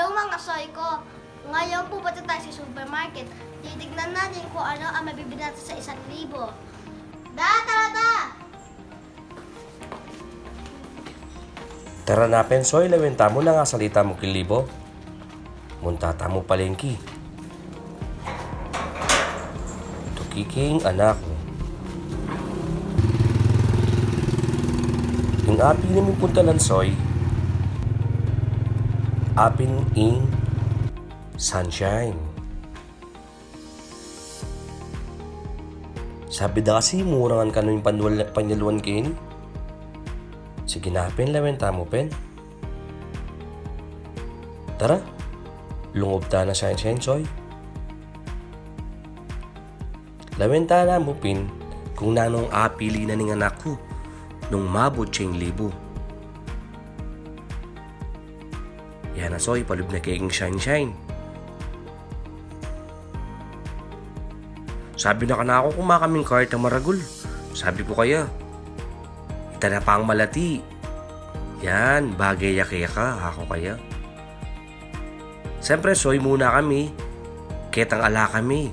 Hello mga soy ko! Ngayon pupunta tayo sa supermarket. Titignan natin kung ano ang mabibili natin sa 1,000. Tara! Tara na, Pensoy, lawenta mo na nga salita mo kilibo. Muntata mo palengki. Tukiking anak mo. Yung api ni mong punta Lansoy, apin in sunshine. Sabi da kasi murangan ka nung panyaluan kain. Sige na, pen, lawenta mo, pen. Tara, lungob ta na sunshine, soy. Lawenta na mo, pin, kung nanong apili na ning anak ko nung mabot siyang libo. Yan na, soy, palub na kayong sunshine. Sabi na ka na ako kumakaming kahit ang maragul. Sabi ko kaya, ita na pa ang malati. Yan, bagay yakaya ka, ako kaya. Siyempre, soy muna kami. Ketang ala kami.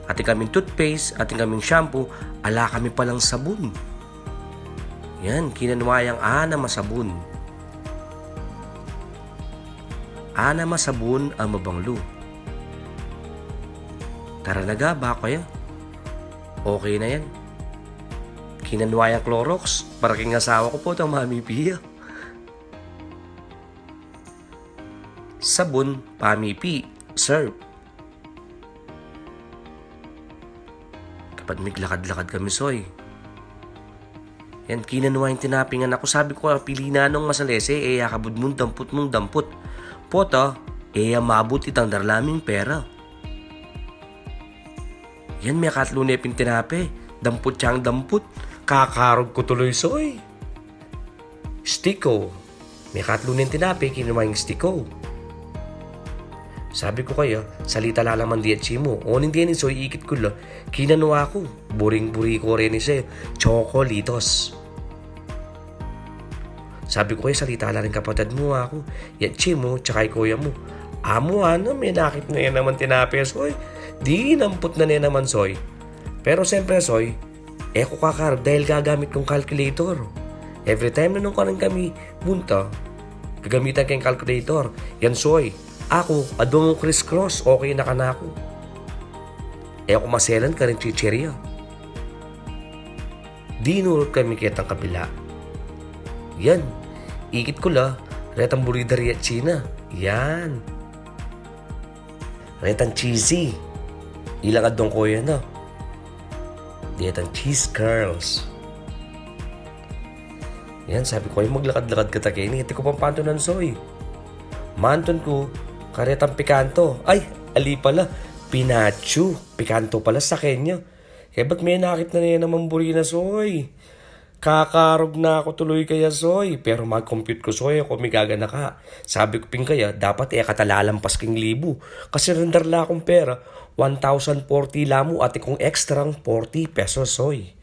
Ating kaming toothpaste, ating kaming shampoo, ala kami palang sabon. Yan, kinanwayang ana masabon. Ana masabon ang mabanglo. Tara na ga, ba kaya? Okay na yan. Kinanwayang Clorox, para king asawa ko po itong Mami Pia. Sabon, Mami P, serve. Kapag miglakad-lakad kami, soy. Yan, kinanwayang tinapingan ako. Sabi ko, pili na nung masalese, yakabud mong dampot. Pota, mabot itang darlaming pera. Yan, may katlo na tinape. Dampot siyang dampot. Kakarog ko tuloy, soy. Stiko. May katlo na tinape, kinuha yung stiko. Sabi ko kayo, salita lalaman di at mo. O hindi yan, soy, ikit ko lang. Kinanuha ko. Buring-buri ko rin siya. Chocolitos. Sabi ko kayo, salita lang rin kapatid mo ako. Yatsi mo, tsaka kuya mo. Amo, may nakit na yan naman tinape, soy. Di namput na niya naman, soy. Pero siyempre, soy, ko kakarap dahil gagamit kong calculator. Every time na nung kanan kami bunta, gagamitan kayong calculator. Yan, soy. Ako, adong criss-cross, okay na ka na ako. Ako maselan ka rin chicheria. Di nurot kami kitang kabila. Yan, ikit ko la, retang buridari at China. Yan. Retang cheesy. Ilang adong ko yan na. Retang cheese curls. Yan, sabi ko, maglakad-lakad ka takini. Iti ko pang pantonan, soy. Manton ko, karetang pikanto. Ay, ali pala. Pinachu. Pikanto pala sa Kenya. Kaya ba't may nakit na niya naman burina, soy? Kakarog na ako tuloy kaya, soy. Pero mag-compute ko, soy, ako may gagana ka. Sabi ko ping kaya, dapat katalalampas king libo. Kasi renderla akong pera, 1,040 lamo at kung extrang 40 pesos, soy.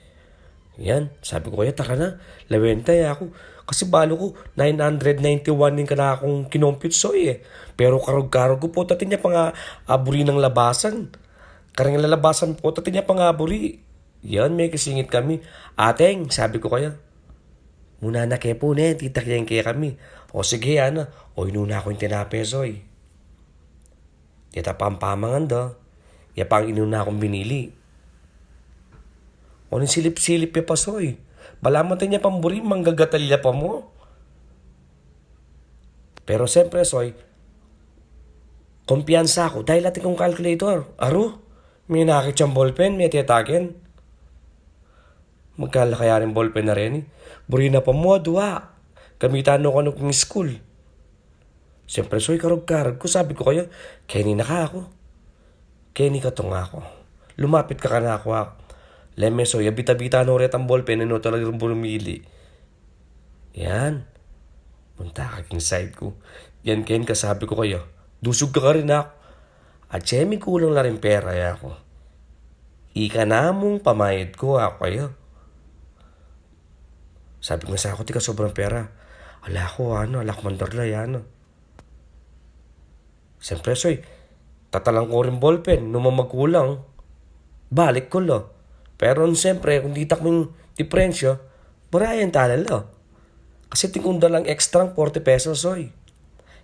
Yan, sabi ko kaya, taka na, lawenta ako. Kasi balo ko, 991 din ka na akong kinompute, soy. Pero karog-karog ko po, tati niya pa nga aburi ng labasan. Karang lalabasan po, tati niya pa nga aburi. Yan, may kasingit kami. Ateng, sabi ko kaya, muna na kaya po na, titakyan kaya kami. O sige, ana. O inuna ako yung tinapesoy. Tita pampamangan do. Ya pang inuna akong binili. O nang silip-silip ya pasoy. Balaman tayo niya pamburi, manggagatalya pa mo. Pero siyempre, soy, kumpiyansa ako dahil ating kong calculator. Aro, may nakit siyang ballpen, may tiyatakin. Magkala kaya rin ballpen na rin. Buri na pa mo, duwa. Gamitan ko ng school. Siyempre, soy, karog-karog ko. Sabi ko kayo, Kenny na ka ako. Kenny ka tong ako. Lumapit ka na ako. Leme, soy, bita-bita no rin ang ballpen. Ano talagang bumili. Yan. Punta ka king side ko. Yan, Ken, kasabi ko kayo. Dusog ka rin ako. At siya, may kulang na rin pera ako. Ika na mong pamayad ko ako kayo. Sabi ko sa ako, tika sobrang pera. Ala ko, ala ko mandarla, yan. Siyempre, soy, tatalang ko rin ballpen, nung magkulang, balik ko lo. Pero siyempre, kung di takming diferensya, marayan talala. Kasi tingkunda lang extra 40 pesos, soy.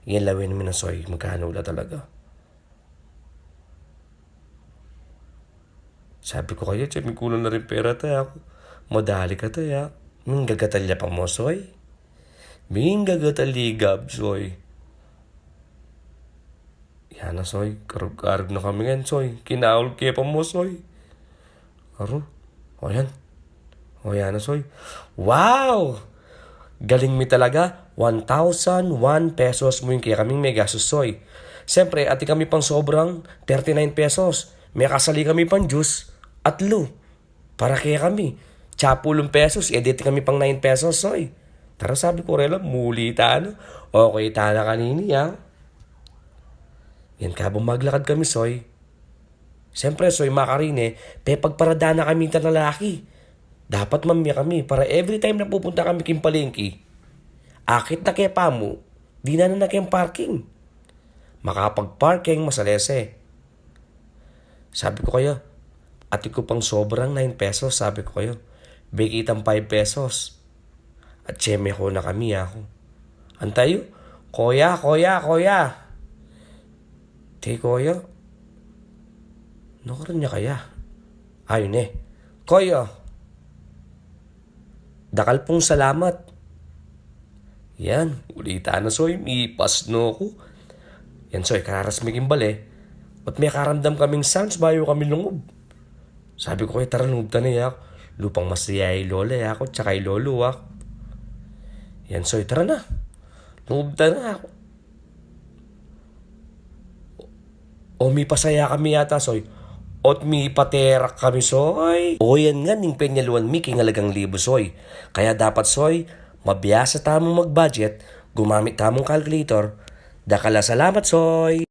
Yan lawin namin ng soy, magkano la talaga. Sabi ko kayo, may kulang na rin pera tayo. Madali ka tayo. Ming gagatalya pa mo, soy. Ming gagataligab, soy. Yan na, soy. Karag na kami ngayon, soy. Kinaul kaya pa mo, soy. Aro. O yan. O yan na, soy. Wow! Galing mi talaga. 1,001 pesos mo yung kaya kaming may gastos, soy. Siyempre, ati kami pang sobrang 39 pesos. May kasali kami pang juice at lu. Para kaya kami. Tsapulong pesos, edit kami pang 9 pesos, soy. Tara, sabi ko, Rela, muli tayo. Okay, tana kanini, ha? Yan ka, maglakad kami, soy. Siyempre, soy, makarine, pagparada na kami na lalaki. Dapat mamaya kami para every time na pupunta kami kimpalengki, akit na kaya pa mo, di na kayang parking. Makapag-parking, masalese. Sabi ko kayo, ati ko pang sobrang 9 pesos, sabi ko kayo. Bigitang 5 pesos. At tseme ko na kami, ako. Antayo, koya. Te, koya. Nakaroon niya kaya. Ayun Koya. Dakal pong salamat. Yan, ulitan na, soy. Mipas no ko. Yan, soy, kararas may gimbal At may karamdam kaming sounds bayo kami lungob. Sabi ko kayo, tara lungob ta na yak. Lupang masayay lola ako, tsaka lolo ako. Yan, soy, tara na. Lungob ta na ako. O may pasaya kami yata, soy. Ot mi paterak kami, soy. O yan nga, ning penyaluan mi kingalagang libo, soy. Kaya dapat, soy, mabiyasa tamong mag-budget, gumamit tamong calculator. Dakala salamat, soy.